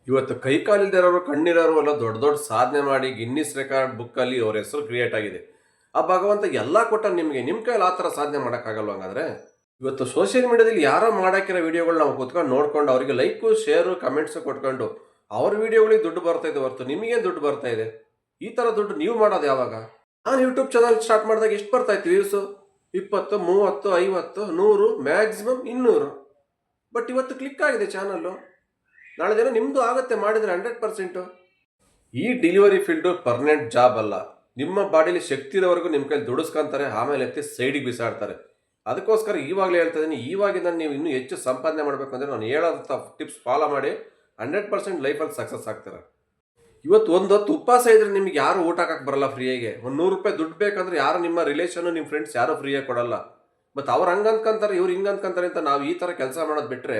ಇವತ್ತು ಕೈ ಕಾಲಿಲ್ದಿರೋರು ಕಣ್ಣಿರೋರು ಎಲ್ಲ ದೊಡ್ಡ ದೊಡ್ಡ ಸಾಧನೆ ಮಾಡಿ ಗಿನ್ನಿಸ್ ರೆಕಾರ್ಡ್ ಬುಕ್ಕಲ್ಲಿ ಅವ್ರ ಹೆಸರು ಕ್ರಿಯೇಟ್ ಆಗಿದೆ. ಆ ಭಗವಂತ ಎಲ್ಲ ಕೊಟ್ಟ ನಿಮಗೆ ನಿಮ್ಮ ಕೈಯಲ್ಲಿ ಆ ಥರ ಸಾಧನೆ ಮಾಡೋಕ್ಕಾಗಲ್ವ ಹಂಗಾದ್ರೆ? ಇವತ್ತು ಸೋಷಿಯಲ್ ಮೀಡಿಯಾದಲ್ಲಿ ಯಾರೋ ಮಾಡಾಕಿರೋ ವಿಡಿಯೋಗಳು ನಾವು ಕುತ್ಕೊಂಡು ನೋಡ್ಕೊಂಡು ಅವರಿಗೆ ಲೈಕು ಶೇರು ಕಮೆಂಟ್ಸು ಕೊಟ್ಕೊಂಡು ಅವ್ರ ವಿಡಿಯೋಗಳಿಗೆ ದುಡ್ಡು ಬರ್ತಾ ಇದೆ ಹೊರತು ನಿಮಗೇನು ದುಡ್ಡು ಬರ್ತಾ ಇದೆ? ಈ ಥರ ದುಡ್ಡು ನೀವು ಮಾಡೋದು ಯಾವಾಗ? ನಾನು ಯೂಟ್ಯೂಬ್ ಚಾನಲ್ ಸ್ಟಾರ್ಟ್ ಮಾಡಿದಾಗ ಎಷ್ಟು ಬರ್ತಾ ಇತ್ತು ವ್ಯೂಸು? 20, 30, 50, 100, ಮ್ಯಾಕ್ಸಿಮಮ್ 200. ಬಟ್ ಇವತ್ತು ಕ್ಲಿಕ್ ಆಗಿದೆ ಚಾನಲ್ಲು. ನಾಳೆ ದಿನ ನಿಮ್ಮದು ಆಗುತ್ತೆ ಮಾಡಿದರೆ 100%. ಈ ಡೆಲಿವರಿ ಫೀಲ್ಡು ಪರ್ಮನೆಂಟ್ ಜಾಬ್ ಅಲ್ಲ. ನಿಮ್ಮ ಬಾಡಿಲಿ ಶಕ್ತಿ ಇರೋವರೆಗೂ ನಿಮ್ಮ ಕೈಲಿ ದುಡಿಸ್ಕೊಂತಾರೆ, ಆಮೇಲೆ ಎತ್ತಿ ಸೈಡಿಗೆ ಬಿಸಾಡ್ತಾರೆ. ಅದಕ್ಕೋಸ್ಕರ ಇವಾಗಲೇ ಹೇಳ್ತಾ ಇದ್ದೀನಿ, ಇವಾಗಿಂದ ನೀವು ಇನ್ನೂ ಹೆಚ್ಚು ಸಂಪಾದನೆ ಮಾಡಬೇಕು ಅಂದರೆ ನಾನು ಹೇಳೋಂಥ ಟಿಪ್ಸ್ ಫಾಲೋ ಮಾಡಿ 100% ಲೈಫಲ್ಲಿ ಸಕ್ಸಸ್ ಆಗ್ತಾರೆ. ಇವತ್ತು ಒಂದು ಹೊತ್ತು ಉಪವಾಸ ಇದ್ರೆ ನಿಮ್ಗೆ ಯಾರು ಊಟ ಹಾಕಕ್ಕೆ ಬರಲ್ಲ ಫ್ರೀಯಾಗಿ. ಒಂದು 100 ರೂಪಾಯಿ ದುಡ್ಡು ಬೇಕಂದ್ರೆ ಯಾರು ನಿಮ್ಮ ರಿಲೇಷನ್ನು ನಿಮ್ಮ ಫ್ರೆಂಡ್ಸ್ ಯಾರು ಫ್ರೀಯಾಗಿ ಕೊಡಲ್ಲ. ಮತ್ತು ಅವ್ರು ಹಂಗೆ ಅಂದ್ಕೊಂತಾರೆ, ಇವ್ರು ಹಿಂಗೆ ಅಂದ್ಕೊಂತಾರೆ ಅಂತ ನಾವು ಈ ಥರ ಕೆಲಸ ಮಾಡೋದು ಬಿಟ್ಟರೆ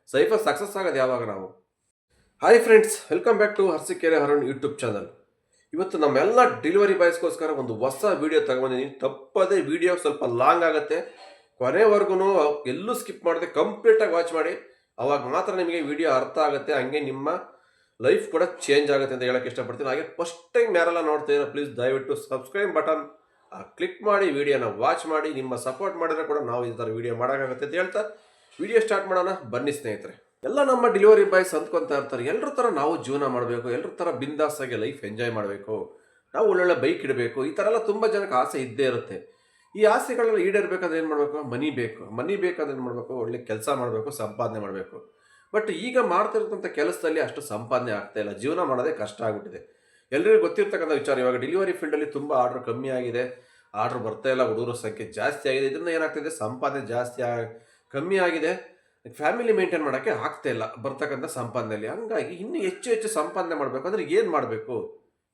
ಲೈಫಲ್ಲಿ ಸಕ್ಸಸ್ ಆಗೋದು ಯಾವಾಗ ನಾವು? Hi friends, welcome back to Arsikere Arun YouTube channel. ಇವತ್ತು ನಮ್ಮೆಲ್ಲ ಡೆಲಿವರಿ ಬಾಯ್ಸ್ಗೋಸ್ಕರ ಒಂದು ಹೊಸ ವೀಡಿಯೋ ತಗೊಂಡಿದ್ದೀನಿ. ತಪ್ಪದೇ ವಿಡಿಯೋ ಸ್ವಲ್ಪ ಲಾಂಗ್ ಆಗುತ್ತೆ, ಕೊನೆವರೆಗೂ ಎಲ್ಲೂ ಸ್ಕಿಪ್ ಮಾಡದೆ ಕಂಪ್ಲೀಟಾಗಿ ವಾಚ್ ಮಾಡಿ. ಅವಾಗ ಮಾತ್ರ ನಿಮಗೆ ವಿಡಿಯೋ ಅರ್ಥ ಆಗುತ್ತೆ, ಹಂಗೆ ನಿಮ್ಮ ಲೈಫ್ ಕೂಡ ಚೇಂಜ್ ಆಗುತ್ತೆ ಅಂತ ಹೇಳೋಕ್ಕೆ ಇಷ್ಟಪಡ್ತೀನಿ. ಹಾಗೆ ಫಸ್ಟ್ ಟೈಮ್ ಯಾರೆಲ್ಲ ನೋಡ್ತೀರಾ ಪ್ಲೀಸ್ ದಯವಿಟ್ಟು ಸಬ್ಸ್ಕ್ರೈಬ್ ಬಟನ್ ಕ್ಲಿಕ್ ಮಾಡಿ ವಿಡಿಯೋನ ವಾಚ್ ಮಾಡಿ. ನಿಮ್ಮ ಸಪೋರ್ಟ್ ಮಾಡಿದ್ರೆ ಕೂಡ ನಾವು ಈ ಥರ ವಿಡಿಯೋ ಮಾಡೋಕ್ಕಾಗುತ್ತೆ ಅಂತ ಹೇಳ್ತಾ ವಿಡಿಯೋ ಸ್ಟಾರ್ಟ್ ಮಾಡೋಣ ಬನ್ನಿ ಸ್ನೇಹಿತರೆ. ಎಲ್ಲ ನಮ್ಮ ಡೆಲಿವರಿ ಬಾಯ್ಸ್ ಅಂದ್ಕೊತಾ ಇರ್ತಾರೆ, ಎಲ್ಲರ ಥರ ನಾವು ಜೀವನ ಮಾಡಬೇಕು, ಎಲ್ಲರ ಥರ ಬಿಂದಾಸಾಗಿ ಲೈಫ್ ಎಂಜಾಯ್ ಮಾಡಬೇಕು, ನಾವು ಒಳ್ಳೊಳ್ಳೆ ಬೈಕ್ ಇಡಬೇಕು, ಈ ಥರ ಎಲ್ಲ ತುಂಬ ಜನಕ್ಕೆ ಆಸೆ ಇದ್ದೇ ಇರುತ್ತೆ. ಈ ಆಸೆಗಳೆಲ್ಲ ಈಡೇರಬೇಕಾದ್ರೆ ಏನು ಮಾಡಬೇಕು? ಮನಿ ಬೇಕಾದ್ರೆ ಏನು ಮಾಡಬೇಕು? ಒಳ್ಳೆ ಕೆಲಸ ಮಾಡಬೇಕು, ಸಂಪಾದನೆ ಮಾಡಬೇಕು. ಬಟ್ ಈಗ ಮಾಡ್ತಿರ್ತಂಥ ಕೆಲಸದಲ್ಲಿ ಅಷ್ಟು ಸಂಪಾದನೆ ಆಗ್ತಾ ಇಲ್ಲ, ಜೀವನ ಮಾಡೋದೇ ಕಷ್ಟ ಆಗಿಬಿಟ್ಟಿದೆ. ಎಲ್ಲರಿಗೂ ಗೊತ್ತಿರ್ತಕ್ಕಂಥ ವಿಚಾರ. ಇವಾಗ ಡೆಲಿವರಿ ಫೀಲ್ಡಲ್ಲಿ ತುಂಬ ಆರ್ಡ್ರ್ ಕಮ್ಮಿ ಆಗಿದೆ, ಆರ್ಡ್ರ್ ಬರ್ತಾ ಇಲ್ಲ, ಹುಡುಗರ ಸಂಖ್ಯೆ ಜಾಸ್ತಿ ಆಗಿದೆ. ಇದರಿಂದ ಏನಾಗ್ತಿದೆ? ಸಂಪಾದನೆ ಕಮ್ಮಿ ಆಗಿದೆ, ಫ್ಯಾಮಿಲಿ ಮೇಂಟೈನ್ ಮಾಡೋಕ್ಕೆ ಆಗ್ತಾ ಇಲ್ಲ ಬರ್ತಕ್ಕಂಥ ಸಂಪಾದನೆಯಲ್ಲಿ. ಹಂಗಾಗಿ ಇನ್ನೂ ಹೆಚ್ಚು ಹೆಚ್ಚು ಸಂಪಾದನೆ ಮಾಡಬೇಕು ಅಂದರೆ ಏನು ಮಾಡಬೇಕು?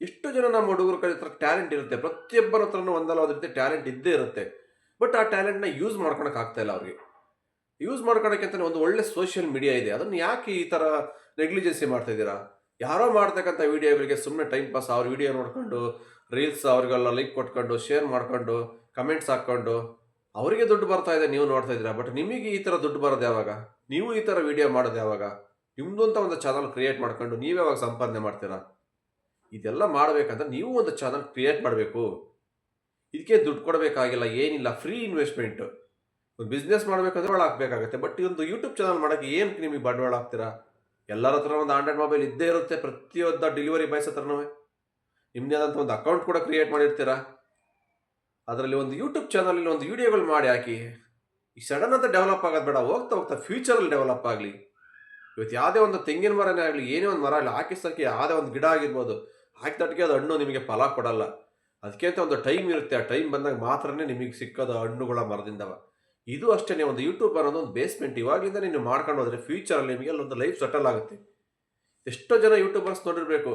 ಎಷ್ಟು ಜನ ನಮ್ಮ ಹುಡುಗರ ಕಡೆ ಹತ್ರ ಟ್ಯಾಲೆಂಟ್ ಇರುತ್ತೆ, ಪ್ರತಿಯೊಬ್ಬರ ಹತ್ರನೂ ಒಂದಲ್ಲ ಒಂದು ರೀತಿ ಟ್ಯಾಲೆಂಟ್ ಇದ್ದೇ ಇರುತ್ತೆ. ಬಟ್ ಆ ಟ್ಯಾಲೆಂಟ್ನ ಯೂಸ್ ಮಾಡ್ಕೊಳಕ್ಕೆ ಆಗ್ತಾ ಇಲ್ಲ ಅವ್ರಿಗೆ. ಯೂಸ್ ಮಾಡ್ಕೊಳಕ್ಕೆ ಅಂತಲೇ ಒಂದು ಒಳ್ಳೆ ಸೋಷಿಯಲ್ ಮೀಡಿಯಾ ಇದೆ, ಅದನ್ನು ಯಾಕೆ ಈ ಥರ ನೆಗ್ಲಿಜೆನ್ಸಿ ಮಾಡ್ತಾ ಇದ್ದೀರಾ? ಯಾರೋ ಮಾಡ್ತಕ್ಕಂಥ ವೀಡಿಯೋಗಳಿಗೆ ಸುಮ್ಮನೆ ಟೈಮ್ ಪಾಸ್ ಅವ್ರ ವೀಡಿಯೋ ನೋಡ್ಕೊಂಡು ರೀಲ್ಸ್ ಅವ್ರಿಗೆಲ್ಲ ಲೈಕ್ ಕೊಟ್ಕೊಂಡು ಶೇರ್ ಮಾಡ್ಕೊಂಡು ಕಮೆಂಟ್ಸ್ ಹಾಕ್ಕೊಂಡು ಅವರಿಗೆ ದುಡ್ಡು ಬರ್ತಾ ಇದೆ, ನೀವು ನೋಡ್ತಾ ಇದ್ದೀರಾ. ಬಟ್ ನಿಮಗೆ ಈ ಥರ ದುಡ್ಡು ಬರೋದು ಯಾವಾಗ? ನೀವು ಈ ಥರ ವಿಡಿಯೋ ಮಾಡೋದು ಯಾವಾಗ? ನಿಮ್ಮದು ಅಂತ ಒಂದು ಚಾನಲ್ ಕ್ರಿಯೇಟ್ ಮಾಡ್ಕೊಂಡು ನೀವು ಯಾವಾಗ ಸಂಪಾದನೆ ಮಾಡ್ತೀರಾ? ಇದೆಲ್ಲ ಮಾಡಬೇಕಂದ್ರೆ ನೀವು ಒಂದು ಚಾನಲ್ ಕ್ರಿಯೇಟ್ ಮಾಡಬೇಕು. ಇದಕ್ಕೆ ದುಡ್ಡು ಕೊಡಬೇಕಾಗಿಲ್ಲ, ಏನಿಲ್ಲ, ಫ್ರೀ ಇನ್ವೆಸ್ಟ್ಮೆಂಟ್. ಒಂದು ಬಿಸ್ನೆಸ್ ಮಾಡಬೇಕಂದ್ರೆ ಬಂಡವಾಳ ಹಾಕಬೇಕಾಗುತ್ತೆ. ಬಟ್ ಒಂದು ಯೂಟ್ಯೂಬ್ ಚಾನಲ್ ಮಾಡೋಕ್ಕೆ ಏನಕ್ಕೆ ನಿಮಗೆ ಬಂಡವಾಳ ಹಾಕ್ತೀರಾ? ಎಲ್ಲರ ಹತ್ರ ಒಂದು ಆಂಡ್ರಾಯ್ಡ್ ಮೊಬೈಲ್ ಇದ್ದೇ ಇರುತ್ತೆ, ಪ್ರತಿಯೊಂದು ಡೆಲಿವರಿ ಬಾಯ್ಸ್ ಹತ್ರನೂ. ನಿಮ್ಮದೇ ಆದಂಥ ಒಂದು ಅಕೌಂಟ್ ಕೂಡ ಕ್ರಿಯೇಟ್ ಮಾಡಿರ್ತೀರಾ. ಅದರಲ್ಲಿ ಒಂದು ಯೂಟ್ಯೂಬ್ ಚಾನಲಲ್ಲಿ ಒಂದು ವೀಡಿಯೋಗಳು ಮಾಡಿ ಹಾಕಿ. ಈ ಸಡನ್ ಅಂತ ಡೆವಲಪ್ ಆಗೋದು ಬೇಡ, ಹೋಗ್ತಾ ಹೋಗ್ತಾ ಫ್ಯೂಚರಲ್ಲಿ ಡೆವಲಪ್ ಆಗಲಿ. ಇವತ್ತು ಯಾವುದೇ ಒಂದು ತೆಂಗಿನ ಮರನೇ ಆಗಲಿ, ಏನೇ ಒಂದು ಮರ ಆಗಲಿ, ಹಾಕಿಸೋಕ್ಕೆ ಯಾವುದೇ ಒಂದು ಗಿಡ ಆಗಿರ್ಬೋದು, ಹಾಕಿದಟ್ಟಿಗೆ ಅದು ಹಣ್ಣು ನಿಮಗೆ ಫಲ ಕೊಡಲ್ಲ. ಅದಕ್ಕೆ ಅಂತ ಒಂದು ಟೈಮ್ ಇರುತ್ತೆ, ಆ ಟೈಮ್ ಬಂದಾಗ ಮಾತ್ರನೇ ನಿಮಗೆ ಸಿಕ್ಕೋದು ಹಣ್ಣುಗಳ ಮರದಿಂದವ. ಇದು ಅಷ್ಟೇ, ಒಂದು ಯೂಟ್ಯೂಬ್ ಅನ್ನೋದು ಒಂದು ಬೇಸ್ಮೆಂಟ್. ಇವಾಗಿಂದ ನೀವು ಮಾಡ್ಕೊಂಡು ಹೋದರೆ ಫ್ಯೂಚರಲ್ಲಿ ನಿಮಗೆ ಅಲ್ಲೊಂದು ಲೈಫ್ ಸೆಟಲ್ ಆಗುತ್ತೆ. ಎಷ್ಟೋ ಜನ ಯೂಟ್ಯೂಬರ್ಸ್ ನೋಡಿರಬೇಕು,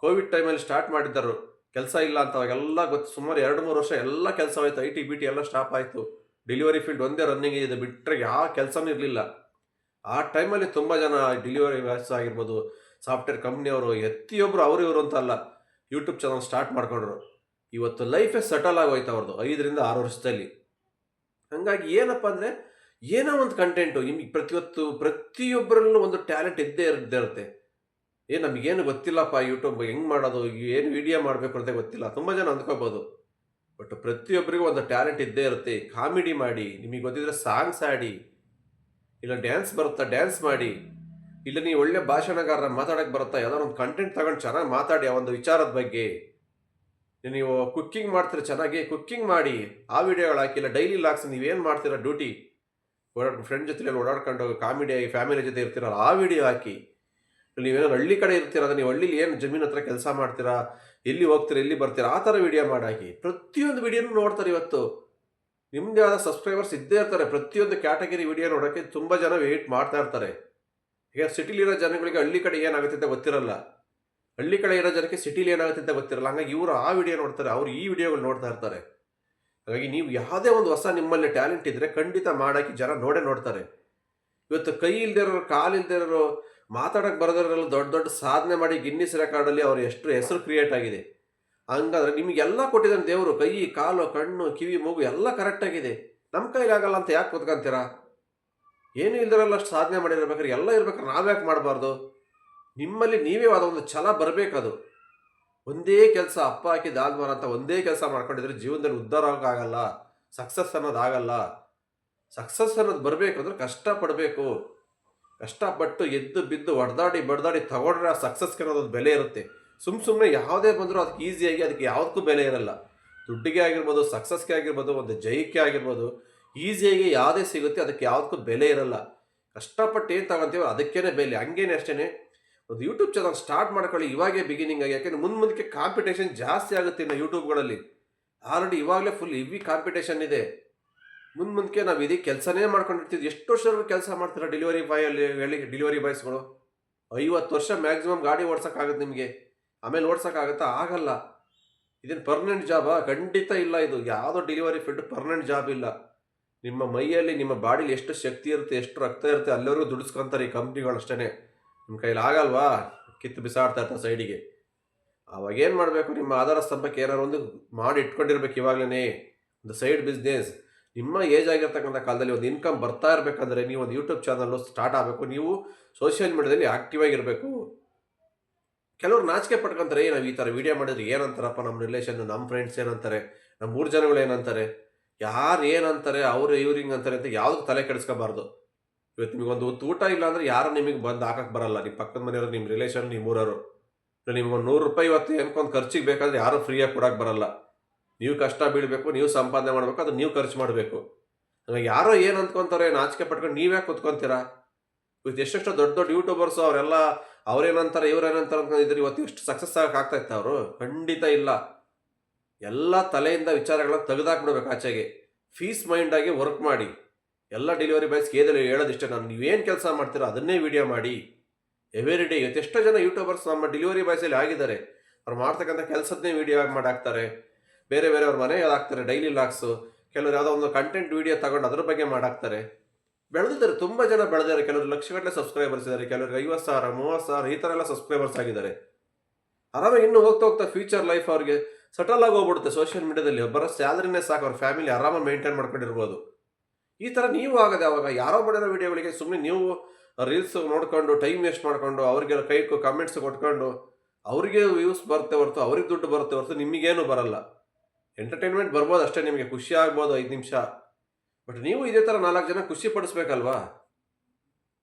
ಕೋವಿಡ್ ಟೈಮಲ್ಲಿ ಸ್ಟಾರ್ಟ್ ಮಾಡಿದ್ದರು, ಕೆಲಸ ಇಲ್ಲ ಅಂತ. ಅವಾಗೆಲ್ಲ ಗೊತ್ತು, ಸುಮಾರು 2-3 ವರ್ಷ ಎಲ್ಲ ಕೆಲಸ ಹೋಯ್ತು, IT BT ಎಲ್ಲ ಸ್ಟಾಪ್ ಆಯಿತು. ಡೆಲಿವರಿ ಫೀಲ್ಡ್ ಒಂದೇ ರನ್ನಿಂಗ್ ಇದೆ, ಬಿಟ್ಟರೆ ಯಾವ ಕೆಲಸನೂ ಇರಲಿಲ್ಲ. ಆ ಟೈಮಲ್ಲಿ ತುಂಬ ಜನ ಡೆಲಿವರಿ ವ್ಯವಸ್ಥೆ ಆಗಿರ್ಬೋದು, ಸಾಫ್ಟ್ವೇರ್ ಕಂಪ್ನಿಯವರು ಎತ್ತಿಯೊಬ್ಬರು ಅವರು ಇವರು ಅಂತ ಅಲ್ಲ, ಯೂಟ್ಯೂಬ್ ಚಾನಲ್ ಸ್ಟಾರ್ಟ್ ಮಾಡ್ಕೊಂಡ್ರು. ಇವತ್ತು ಲೈಫೇ ಸೆಟಲ್ ಆಗೋಯ್ತು ಅವ್ರದ್ದು 5-6 ವರ್ಷದಲ್ಲಿ. ಹಾಗಾಗಿ ಏನಪ್ಪ ಅಂದರೆ, ಏನೋ ಒಂದು ಕಂಟೆಂಟು ನಿಮಗೆ ಪ್ರತಿಯೊಬ್ಬರಲ್ಲೂ ಒಂದು ಟ್ಯಾಲೆಂಟ್ ಇದ್ದೇ ಇರುತ್ತೆ. ನಮಗೇನು ಗೊತ್ತಿಲ್ಲಪ್ಪ, ಯೂಟ್ಯೂಬ್ ಹೆಂಗೆ ಮಾಡೋದು, ಏನು ವಿಡಿಯೋ ಮಾಡಬೇಕು ಅಂತ ಗೊತ್ತಿಲ್ಲ, ತುಂಬ ಜನ ಅಂದ್ಕೋಬೋದು. ಬಟ್ ಪ್ರತಿಯೊಬ್ಬರಿಗೂ ಒಂದು ಟ್ಯಾಲೆಂಟ್ ಇದ್ದೇ ಇರುತ್ತೆ. ಕಾಮಿಡಿ ಮಾಡಿ, ನಿಮಗೆ ಗೊತ್ತಿದ್ರೆ ಸಾಂಗ್ಸ್ ಆಡಿ, ಇಲ್ಲ ಡ್ಯಾನ್ಸ್ ಬರುತ್ತಾ ಡ್ಯಾನ್ಸ್ ಮಾಡಿ, ಇಲ್ಲ ನೀವು ಒಳ್ಳೆ ಭಾಷಣಗಾರರ ಮಾತಾಡೋಕ್ಕೆ ಬರುತ್ತಾ, ಯಾವ್ದಾದ್ರು ಒಂದು ಕಂಟೆಂಟ್ ತಗೊಂಡು ಚೆನ್ನಾಗಿ ಮಾತಾಡಿ ಆ ಒಂದು ವಿಚಾರದ ಬಗ್ಗೆ. ನೀವು ಕುಕ್ಕಿಂಗ್ ಮಾಡ್ತೀರ, ಚೆನ್ನಾಗಿ ಕುಕ್ಕಿಂಗ್ ಮಾಡಿ ಆ ವಿಡಿಯೋಗಳು ಹಾಕಿ. ಇಲ್ಲ ಡೈಲಿ ಲಾಗ್ಸ್, ನೀವೇನು ಮಾಡ್ತೀರಾ ಡ್ಯೂಟಿ, ಫ್ರೆಂಡ್ ಜೊತೆ ಓಡಾಡ್ಕೊಂಡು ಕಾಮಿಡಿಯಾಗಿ ಫ್ಯಾಮಿಲಿ ಜೊತೆ ಇರ್ತೀರಲ್ಲ ಆ ವಿಡಿಯೋ ಹಾಕಿ. ನೀವೇನೋ ಹಳ್ಳಿ ಕಡೆ ಇರ್ತೀರ, ನೀವು ಹಳ್ಳಿಲಿ ಏನು ಜಮೀನು ಹತ್ರ ಕೆಲಸ ಮಾಡ್ತೀರಾ, ಎಲ್ಲಿ ಹೋಗ್ತೀರಾ, ಎಲ್ಲಿ ಬರ್ತೀರಾ, ಆ ಥರ ವಿಡಿಯೋ ಮಾಡಾಕಿ. ಪ್ರತಿಯೊಂದು ವಿಡಿಯೋನೂ ನೋಡ್ತಾರೆ. ಇವತ್ತು ನಿಮ್ಮದೇ ಆದ ಸಬ್ಸ್ಕ್ರೈಬರ್ಸ್ ಇದ್ದೇ ಇರ್ತಾರೆ. ಪ್ರತಿಯೊಂದು ಕ್ಯಾಟಗರಿ ವಿಡಿಯೋ ನೋಡೋಕ್ಕೆ ತುಂಬ ಜನ ವೆಯ್ಟ್ ಮಾಡ್ತಾ ಇರ್ತಾರೆ. ಈಗ ಸಿಟಿಲಿರೋ ಜನಗಳಿಗೆ ಹಳ್ಳಿ ಕಡೆ ಏನಾಗುತ್ತೆ ಅಂತ ಗೊತ್ತಿರಲ್ಲ, ಹಳ್ಳಿ ಕಡೆ ಇರೋ ಜನಕ್ಕೆ ಸಿಟಿಲಿ ಏನಾಗುತ್ತೆ ಅಂತ ಗೊತ್ತಿರಲ್ಲ. ಹಂಗಾಗಿ ಇವರು ಆ ವಿಡಿಯೋ ನೋಡ್ತಾರೆ, ಅವರು ಈ ವಿಡಿಯೋಗಳು ನೋಡ್ತಾ ಇರ್ತಾರೆ. ಹಾಗಾಗಿ ನೀವು ಯಾವುದೇ ಒಂದು ಹೊಸ ನಿಮ್ಮಲ್ಲಿ ಟ್ಯಾಲೆಂಟ್ ಇದ್ದರೆ ಖಂಡಿತ ಮಾಡಾಕಿ, ಜನ ನೋಡ್ತಾರೆ. ಇವತ್ತು ಕೈ ಇಲ್ದಿರೋರು, ಕಾಲಿಲ್ದಿರೋರು, ಮಾತಾಡೋಕ್ಕೆ ಬರೋದ್ರೆಲ್ಲ ದೊಡ್ಡ ದೊಡ್ಡ ಸಾಧನೆ ಮಾಡಿ ಗಿನ್ನಿಸ್ ರೆಕಾರ್ಡಲ್ಲಿ ಅವ್ರು ಎಷ್ಟು ಹೆಸರು ಕ್ರಿಯೇಟ್ ಆಗಿದೆ. ಹಂಗಾದ್ರೆ ನಿಮಗೆಲ್ಲ ಕೊಟ್ಟಿದ್ದಾನೆ ದೇವರು, ಕೈ, ಕಾಲು, ಕಣ್ಣು, ಕಿವಿ, ಮೂಗು ಎಲ್ಲ ಕರೆಕ್ಟಾಗಿದೆ. ನಮ್ಮ ಕೈಲಾಗಲ್ಲ ಅಂತ ಯಾಕೆ ಕೂತ್ಕೊಂತೀರಾ? ಏನೂ ಇಲ್ದಿರಲ್ಲ ಅಷ್ಟು ಸಾಧನೆ ಮಾಡಿರ್ಬೇಕಾದ್ರೆ, ಎಲ್ಲ ಇರ್ಬೇಕಾದ್ರೆ ನಾವ್ಯಾಕೆ ಮಾಡಬಾರ್ದು? ನಿಮ್ಮಲ್ಲಿ ನೀವೇ ಅದೊಂದು ಛಲ ಬರಬೇಕದು. ಒಂದೇ ಕೆಲಸ ಅಪ್ಪ ಹಾಕಿ ದಾಲ್ ಮಾರ ಅಂತ ಒಂದೇ ಕೆಲಸ ಮಾಡ್ಕೊಂಡಿದ್ರೆ ಜೀವನದಲ್ಲಿ ಉದ್ಧಾರ ಆಗೋಕ್ಕಾಗಲ್ಲ. ಸಕ್ಸಸ್ ಅನ್ನೋದಾಗಲ್ಲ. ಸಕ್ಸಸ್ ಅನ್ನೋದು ಬರಬೇಕು ಅಂದ್ರೆ ಕಷ್ಟಪಡಬೇಕು. ಕಷ್ಟಪಟ್ಟು ಎದ್ದು ಬಿದ್ದು ಹೊಡೆದಾಡಿ ಬಡ್ದಾಡಿ ತಗೊಂಡ್ರೆ ಆ ಸಕ್ಸಸ್ಗೆ ಅನ್ನೋದೊಂದು ಬೆಲೆ ಇರುತ್ತೆ. ಸುಮ್ಮನೆ ಯಾವುದೇ ಬಂದರೂ ಅದಕ್ಕೆ ಈಸಿಯಾಗಿ ಅದಕ್ಕೆ ಯಾವುದಕ್ಕೂ ಬೆಲೆ ಇರಲ್ಲ. ದುಡ್ಡಿಗೆ ಆಗಿರ್ಬೋದು, ಸಕ್ಸಸ್ಗೆ ಆಗಿರ್ಬೋದು, ಒಂದು ಜಯಕ್ಕೆ ಆಗಿರ್ಬೋದು, ಈಸಿಯಾಗಿ ಯಾವುದೇ ಸಿಗುತ್ತೆ ಅದಕ್ಕೆ ಯಾವುದಕ್ಕೂ ಬೆಲೆ ಇರಲ್ಲ. ಕಷ್ಟಪಟ್ಟು ಏನು ತಗೊಂತೀವೋ ಅದಕ್ಕೇ ಬೆಲೆ. ಹಂಗೇನೆ ಅಷ್ಟೇ ಒಂದು ಯೂಟ್ಯೂಬ್ ಚಾನಲ್ ಸ್ಟಾರ್ಟ್ ಮಾಡ್ಕೊಳ್ಳಿ ಇವಾಗೇ ಬಿಗಿನಿಂಗ್ ಆಗಿ. ಯಾಕೆಂದರೆ ಮುಂದಕ್ಕೆ ಕಾಂಪಿಟೇಷನ್ ಜಾಸ್ತಿ ಆಗುತ್ತೆ ಇನ್ನು ಯೂಟ್ಯೂಬ್ಗಳಲ್ಲಿ. ಆಲ್ರೆಡಿ ಇವಾಗಲೇ ಫುಲ್ ಹೆವಿ ಕಾಂಪಿಟೇಷನ್ ಇದೆ. ಮುಂದಕ್ಕೆ ನಾವು ಇದಕ್ಕೆ ಕೆಲಸನೇ ಮಾಡ್ಕೊಂಡಿರ್ತೀವಿ. ಎಷ್ಟು ವರ್ಷವರೆಗೂ ಕೆಲಸ ಮಾಡ್ತೀರಾ ಡೆಲಿವರಿ ಬಾಯಲ್ಲಿ ಹೇಳಿ, ಡೆಲಿವರಿ ಬಾಯ್ಸ್ಗಳು 50 ವರ್ಷ ಮ್ಯಾಕ್ಸಿಮಮ್ ಗಾಡಿ ಓಡ್ಸೋಕ್ಕಾಗುತ್ತೆ ನಿಮಗೆ. ಆಮೇಲೆ ಓಡ್ಸೋಕ್ಕಾಗುತ್ತಾ? ಆಗಲ್ಲ. ಇದೇನು ಪರ್ಮನೆಂಟ್ ಜಾಬಾ? ಖಂಡಿತ ಇಲ್ಲ. ಇದು ಯಾವುದೋ ಡೆಲಿವರಿ ಫೀಲ್ಡ್ ಪರ್ಮನೆಂಟ್ ಜಾಬ್ ಇಲ್ಲ. ನಿಮ್ಮ ಮೈಯಲ್ಲಿ ನಿಮ್ಮ ಬಾಡಿಲಿ ಎಷ್ಟು ಶಕ್ತಿ ಇರುತ್ತೆ, ಎಷ್ಟು ರಕ್ತ ಇರುತ್ತೆ ಅಲ್ಲಿವರೆಗೂ ದುಡಿಸ್ಕೊಂತಾರೆ ಈ ಕಂಪ್ನಿಗಳು ಅಷ್ಟೇ. ನಿಮ್ಮ ಕೈಲಿ ಆಗಲ್ವಾ? ಕಿತ್ತು ಬಿಸಾಡ್ತಾ ಇರ್ತಾರೆ ಸೈಡಿಗೆ. ಅವಾಗೇನು ಮಾಡಬೇಕು? ನಿಮ್ಮ ಆಧಾರ ಸ್ತಂಭಕ್ಕೆ ಏನಾರು ಒಂದು ಮಾಡಿ ಇಟ್ಕೊಂಡಿರ್ಬೇಕು ಇವಾಗಲೇ. ಒಂದು ಸೈಡ್ ಬಿಸ್ನೆಸ್. ನಿಮ್ಮ ಏಜ್ ಆಗಿರ್ತಕ್ಕಂಥ ಕಾಲದಲ್ಲಿ ಒಂದು ಇನ್ಕಮ್ ಬರ್ತಾ ಇರಬೇಕಂದ್ರೆ ನೀವು ಒಂದು ಯೂಟ್ಯೂಬ್ ಚಾನಲ್ಲು ಸ್ಟಾರ್ಟ್ ಆಗಬೇಕು. ನೀವು ಸೋಷಿಯಲ್ ಮೀಡಿಯಾದಲ್ಲಿ ಆ್ಯಕ್ಟಿವ್ ಆಗಿರಬೇಕು. ಕೆಲವರು ನಾಚಿಕೆ ಪಟ್ಕೊಂತಾರೆ, ನಾವು ಈ ಥರ ವೀಡಿಯೋ ಮಾಡಿದ್ರೆ ಏನಂತಾರಪ್ಪ ನಮ್ಮ ರಿಲೇಷನ್, ನಮ್ಮ ಫ್ರೆಂಡ್ಸ್ ಏನಂತಾರೆ, ನಮ್ಮ 3 ಜನಗಳು ಏನಂತಾರೆ, ಯಾರು ಏನಂತಾರೆ, ಅವರು ಇವ್ರು ಹಿಂಗೆ ಅಂತಾರೆ ಅಂತ ಯಾವುದಕ್ಕೆ ತಲೆ ಕೆಡಿಸ್ಕೋಬಾರ್ದು. ಇವತ್ತು ನಿಮಗೊಂದು ಹೊತ್ತು ಊಟ ಇಲ್ಲ ಅಂದರೆ ಯಾರು ನಿಮಗೆ ಬಂದು ಹಾಕಕ್ಕೆ ಬರಲ್ಲ. ನಿಮ್ಮ ಪಕ್ಕದ ಮನೆಯವರು, ನಿಮ್ಮ ರಿಲೇಷನ್, ನಿಮ್ಮ ಊರವರು. ನಿಮ್ಗೊಂದು ₹100 ಇವತ್ತು ಏನಕ್ಕೊಂದು ಖರ್ಚಿಗೆ ಬೇಕಾದ್ರೆ ಯಾರೂ ಫ್ರೀಯಾಗಿ ಕೊಡೋಕ್ಕೆ ಬರಲ್ಲ. ನೀವು ಕಷ್ಟ ಬೀಳಬೇಕು, ನೀವು ಸಂಪಾದನೆ ಮಾಡಬೇಕು, ಅದು ನೀವು ಖರ್ಚು ಮಾಡಬೇಕು. ಯಾರೋ ಏನು ಅಂದ್ಕೊತಾರೆ ನಾಚಿಕೆ ಪಟ್ಕೊಂಡು ನೀವೇ ಕೂತ್ಕೊತೀರಾ? ಇವತ್ತು ಎಷ್ಟೆಷ್ಟೋ ದೊಡ್ಡ ದೊಡ್ಡ ಯೂಟ್ಯೂಬರ್ಸು ಅವರೆಲ್ಲ ಅವ್ರೇನಂತಾರೆ ಇವ್ರೇನಂತಾರೆ ಅಂದ್ಕೊಂಡಿದ್ರೆ ಇವತ್ತು ಎಷ್ಟು ಸಕ್ಸಸ್ ಆಗಕ್ಕೆ ಆಗ್ತಾ ಇತ್ತು ಅವರು? ಖಂಡಿತ ಇಲ್ಲ. ಎಲ್ಲ ತಲೆಯಿಂದ ವಿಚಾರಗಳನ್ನ ತೆಗೆದಾಕ್ಬಿಡ್ಬೇಕು ಆಚೆಗೆ. ಫೀಸ್ ಮೈಂಡಾಗಿ ವರ್ಕ್ ಮಾಡಿ. ಎಲ್ಲ ಡೆಲಿವರಿ ಬಾಯ್ಸ್ಗೆ ಹೇಳೋದಿಷ್ಟೇ, ನಾನು ನೀವೇನು ಕೆಲಸ ಮಾಡ್ತೀರೋ ಅದನ್ನೇ ವಿಡಿಯೋ ಮಾಡಿ ಎವ್ರಿ ಡೇ. ಇವತ್ತು ಎಷ್ಟೋ ಜನ ಯೂಟ್ಯೂಬರ್ಸ್ ನಮ್ಮ ಡೆಲಿವರಿ ಬಾಯ್ಸಲ್ಲಿ ಆಗಿದ್ದಾರೆ. ಅವ್ರು ಮಾಡ್ತಕ್ಕಂಥ ಕೆಲಸದನ್ನೇ ವಿಡಿಯೋ ಆಗಿ ಮಾಡಾಕ್ತಾರೆ. ಬೇರೆ ಬೇರೆ ಅವ್ರ ಮನೆಗೆ ಹಾಕ್ತಾರೆ ಡೈಲಿ ಲಾಗ್ಸು. ಕೆಲವರು ಯಾವುದೋ ಒಂದು ಕಂಟೆಂಟ್ ವಿಡಿಯೋ ತಗೊಂಡು ಅದ್ರ ಬಗ್ಗೆ ಮಾಡಾಕ್ತಾರೆ. ಬೆಳೆದಿದ್ದಾರೆ, ತುಂಬ ಜನ ಬೆಳೆದಿದ್ದಾರೆ. ಕೆಲವರು ಲಕ್ಷಗಟ್ಟಲೆ ಸಬ್ಸ್ಕ್ರೈಬರ್ಸ್ ಇದ್ದಾರೆ. ಕೆಲವ್ರಿಗೆ 50,000 30,000 ಈ ಥರ ಎಲ್ಲ ಸಬ್ಸ್ಕ್ರೈಬರ್ಸ್ ಆಗಿದ್ದಾರೆ. ಆರಾಮಾಗಿ ಇನ್ನೂ ಹೋಗ್ತಾ ಹೋಗ್ತಾ ಫ್ಯೂಚರ್ ಲೈಫ್ ಅವ್ರಿಗೆ ಸೆಟಲ್ ಆಗಿ ಹೋಗ್ಬಿಡುತ್ತೆ. ಸೋಷಿಯಲ್ ಮೀಡಿಯಾದಲ್ಲಿ ಬರೋ ಸ್ಯಾಲರಿನೇ ಸಾಕು, ಅವ್ರ ಫ್ಯಾಮಿಲಿ ಆರಾಮಾಗಿ ಮೇಂಟೈನ್ ಮಾಡ್ಕೊಂಡಿರ್ಬೋದು. ಈ ಥರ ನೀವು ಆಗದೆ ಅವಾಗ ಯಾರೋ ಮಾಡಿರೋ ವೀಡಿಯೋಗಳಿಗೆ ಸುಮ್ಮನೆ ನೀವು ರೀಲ್ಸ್ ನೋಡ್ಕೊಂಡು ಟೈಮ್ ವೇಸ್ಟ್ ಮಾಡ್ಕೊಂಡು ಅವ್ರಿಗೆಲ್ಲ ಕೈ ಕಮೆಂಟ್ಸ್ ಕೊಟ್ಕೊಂಡು ಅವ್ರಿಗೆ ವ್ಯೂಸ್ ಬರುತ್ತೆ ಹೊರತು ಅವ್ರಿಗೆ ದುಡ್ಡು ಬರುತ್ತೆ ಹೊರತು ನಿಮಗೇನು ಬರಲ್ಲ. ಎಂಟರ್ಟೈನ್ಮೆಂಟ್ ಬರ್ಬೋದು ಅಷ್ಟೇ, ನಿಮಗೆ ಖುಷಿ ಆಗ್ಬೋದು 5 ನಿಮಿಷ. ಬಟ್ ನೀವು ಇದೇ ಥರ 4 ಜನ ಖುಷಿ ಪಡಿಸ್ಬೇಕಲ್ವಾ?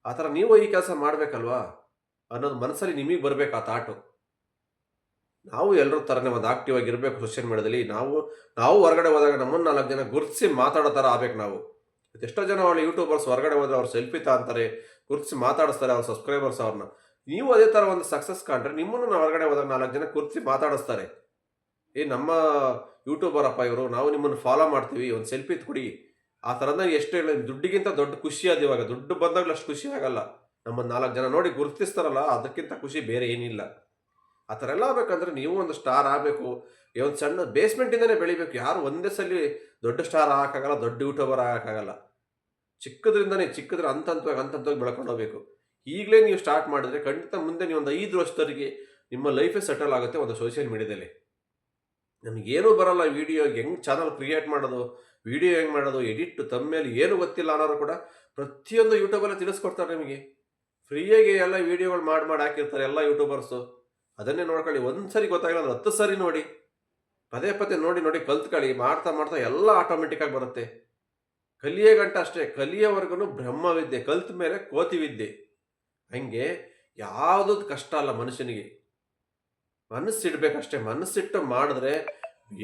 ಆ ಥರ ನೀವು ಈ ಕೆಲಸ ಮಾಡಬೇಕಲ್ವಾ ಅನ್ನೋದು ಮನಸ್ಸಲ್ಲಿ ನಿಮಗೆ ಬರಬೇಕು ಆ ಥಾಟು. ನಾವು ಎಲ್ಲರ ಥರನೇ ಒಂದು ಆಕ್ಟಿವ್ ಆಗಿರಬೇಕು ಸೋಷಿಯಲ್ ಮೀಡಿಯಾದಲ್ಲಿ. ನಾವು ಹೊರಗಡೆ ಹೋದಾಗ ನಮ್ಮನ್ನು 4 ಜನ ಗುರುತಿಸಿ ಮಾತಾಡೋ ಥರ ಆಗ್ಬೇಕು ನಾವು. ಎಷ್ಟೋ ಜನ ಒಳ್ಳೆ ಯೂಟ್ಯೂಬರ್ಸ್ ಹೊರಗಡೆ ಹೋದ್ರೆ ಅವ್ರು ಸೆಲ್ಫಿ ಅಂತಾರೆ, ಗುರುತಿಸಿ ಮಾತಾಡಿಸ್ತಾರೆ ಅವ್ರ ಸಬ್ಸ್ಕ್ರೈಬರ್ಸ್ ಅವ್ರನ್ನ. ನೀವು ಅದೇ ಥರ ಒಂದು ಸಕ್ಸಸ್ ಕಂಡ್ರೆ ನಿಮ್ಮನ್ನು ನಾವು ಹೊರಗಡೆ ಹೋದಾಗ 4 ಜನ ಗುರುತಿಸಿ ಮಾತಾಡಿಸ್ತಾರೆ. ನಮ್ಮ ಯೂಟ್ಯೂಬರ್ ಅಪ್ಪ ಇವರು, ನಾವು ನಿಮ್ಮನ್ನು ಫಾಲೋ ಮಾಡ್ತೀವಿ, ಒಂದು ಸೆಲ್ಫಿ ಕೊಡಿ. ಆ ಥರದ ಎಷ್ಟು ಹೇಳಿ ದುಡ್ಡಿಗಿಂತ ದೊಡ್ಡ ಖುಷಿ ಅದು. ಇವಾಗ ದುಡ್ಡು ಬಂದಾಗಲೂ ಅಷ್ಟು ಖುಷಿ ಆಗಲ್ಲ. ನಮ್ಮನ್ನು 4 ಜನ ನೋಡಿ ಗುರುತಿಸ್ತಾರಲ್ಲ ಅದಕ್ಕಿಂತ ಖುಷಿ ಬೇರೆ ಏನಿಲ್ಲ. ಆ ಥರ ಎಲ್ಲ ಆಗಬೇಕಂದ್ರೆ ನೀವು ಒಂದು ಸ್ಟಾರ್ ಆಗಬೇಕು. ಒಂದು ಸಣ್ಣ ಬೇಸ್ಮೆಂಟಿಂದನೇ ಬೆಳಿಬೇಕು. ಯಾರು ಒಂದೇ ಸಲ ದೊಡ್ಡ ಸ್ಟಾರ್ ಆಗೋಕ್ಕಾಗಲ್ಲ, ದೊಡ್ಡ ಯೂಟ್ಯೂಬರ್ ಆಗೋಕ್ಕಾಗಲ್ಲ. ಚಿಕ್ಕದ್ರೆ ಹಂತವಾಗಿ ಬೆಳ್ಕೊಂಡು ಹೋಗಬೇಕು. ಈಗಲೇ ನೀವು ಸ್ಟಾರ್ಟ್ ಮಾಡಿದ್ರೆ ಖಂಡಿತ ಮುಂದೆ ನೀವು ಒಂದು 5 ವರ್ಷದವರೆಗೆ ನಿಮ್ಮ ಲೈಫೇ ಸೆಟಲ್ ಆಗುತ್ತೆ ಒಂದು ಸೋಷಿಯಲ್ ಮೀಡಿಯಾದಲ್ಲಿ. ನಮಗೇನೂ ಬರಲ್ಲ, ವಿಡಿಯೋ ಹೆಂಗೆ ಚಾನಲ್ ಕ್ರಿಯೇಟ್ ಮಾಡೋದು, ವಿಡಿಯೋ ಹೆಂಗೆ ಮಾಡೋದು, ಎಡಿಟ್ ತಮ್ಮೇಲೆ ಏನು ಗೊತ್ತಿಲ್ಲ ಅನ್ನೋರು ಕೂಡ ಪ್ರತಿಯೊಂದು ಯೂಟ್ಯೂಬಲ್ಲೇ ತಿಳಿಸ್ಕೊಡ್ತಾರೆ ನಿಮಗೆ. ಫ್ರೀಯಾಗಿ ಎಲ್ಲ ವೀಡಿಯೋಗಳು ಮಾಡಿ ಹಾಕಿರ್ತಾರೆ ಎಲ್ಲ ಯೂಟ್ಯೂಬರ್ಸು. ಅದನ್ನೇ ನೋಡ್ಕೊಳ್ಳಿ. ಒಂದು ಸರಿ ಗೊತ್ತಾಗಿಲ್ಲ 10 ಸರಿ ನೋಡಿ, ಪದೇ ನೋಡಿ ಕಲ್ತ್ಕೊಳ್ಳಿ. ಮಾಡ್ತಾ ಎಲ್ಲ ಆಟೋಮೆಟಿಕ್ಕಾಗಿ ಬರುತ್ತೆ. ಕಲಿಯೋ ಗಂಟ ಅಷ್ಟೇ, ಕಲಿಯೋವರೆಗೂ ಬ್ರಹ್ಮವಿದ್ಯೆ, ಕಲ್ತ ಮೇಲೆ ಕೋತಿ ವಿದ್ಯೆ. ಹಂಗೆ ಯಾವುದೂ ಕಷ್ಟ ಅಲ್ಲ ಮನುಷ್ಯನಿಗೆ. ಮನಸ್ಸಿಡ್ಬೇಕಷ್ಟೇ. ಮನಸ್ಸಿಟ್ಟು ಮಾಡಿದ್ರೆ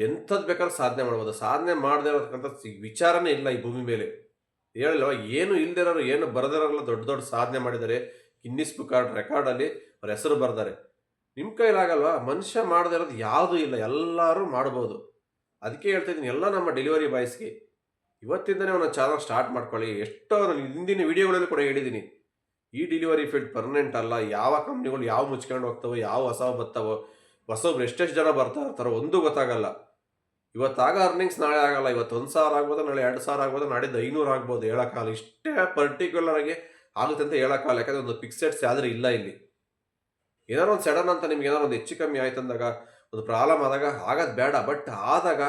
ಎಂಥದ್ದು ಬೇಕಾದ್ರೂ ಸಾಧನೆ ಮಾಡ್ಬೋದು. ಸಾಧನೆ ಮಾಡದೇ ಇರೋದಕ್ಕಂಥ ವಿಚಾರನೇ ಇಲ್ಲ ಈ ಭೂಮಿ ಮೇಲೆ. ಹೇಳಿಲ್ವ, ಏನು ಇಲ್ದಿರೋರು, ಏನು ಬರೆದಿರೋರೆಲ್ಲ ದೊಡ್ಡ ದೊಡ್ಡ ಸಾಧನೆ ಮಾಡಿದ್ದಾರೆ. ಗಿನ್ನಿಸ್ ಬುಕ್ ರೆಕಾರ್ಡಲ್ಲಿ ಅವ್ರ ಹೆಸರು ಬರ್ತಾರೆ. ನಿಮ್ಮ ಕೈಲಾಗಲ್ವಾ? ಮನುಷ್ಯ ಮಾಡದೇ ಇರೋದು ಯಾವುದೂ ಇಲ್ಲ, ಎಲ್ಲರೂ ಮಾಡ್ಬೋದು. ಅದಕ್ಕೆ ಹೇಳ್ತಾಯಿದ್ದೀನಿ ಎಲ್ಲ ನಮ್ಮ ಡೆಲಿವರಿ ಬಾಯ್ಸ್ಗೆ ಇವತ್ತಿಂದನೇ ಒಂದು ಚಾನಲ್ ಸ್ಟಾರ್ಟ್ ಮಾಡ್ಕೊಳ್ಳಿ. ಎಷ್ಟೋ ಹಿಂದಿನ ವೀಡಿಯೋಗಳಲ್ಲಿ ಕೂಡ ಹೇಳಿದ್ದೀನಿ, ಈ ಡೆಲಿವರಿ ಫೀಲ್ಡ್ ಪರ್ಮನೆಂಟ್ ಅಲ್ಲ. ಯಾವ ಕಂಪ್ನಿಗಳು ಯಾವ ಮುಚ್ಕೊಂಡು ಹೋಗ್ತಾವೋ, ಯಾವ ಹೊಸವು ಬರ್ತಾವೋ, ಹೊಸೊಬ್ರು ಎಷ್ಟೆಷ್ಟು ಜನ ಬರ್ತಾ ಇರ್ತಾರೋ ಒಂದೂ ಗೊತ್ತಾಗಲ್ಲ. ಇವತ್ತಾಗ ಅರ್ನಿಂಗ್ಸ್ ನಾಳೆ ಆಗಲ್ಲ. ಇವತ್ತು 1,000 ಆಗ್ಬೋದು, ನಾಳೆ 2,000 ಆಗ್ಬೋದು, ನಾಡಿದ್ದು 500 ಆಗ್ಬೋದು. ಹೇಳೋಕ್ಕಾಗಲ್ಲ. ಇಷ್ಟೇ ಪರ್ಟಿಕ್ಯುಲರ್ ಆಗಿ ಆಗುತ್ತೆ ಅಂತ ಹೇಳೋಕ್ಕಾಗಲ್ಲ. ಯಾಕಂದರೆ ಒಂದು ಫಿಕ್ಸೆಡ್ ಸ್ಯಾಲರಿ ಇಲ್ಲ ಇಲ್ಲಿ. ಏನಾರು ಒಂದು ಸಡನ್ ಅಂತ ನಿಮ್ಗೆ ಏನಾರು ಒಂದು ಹೆಚ್ಚು ಕಮ್ಮಿ ಆಯ್ತು ಅಂದಾಗ, ಒಂದು ಪ್ರಾಬ್ಲಮ್ ಆದಾಗ ಆಗೋದು ಬೇಡ. ಬಟ್ ಆದಾಗ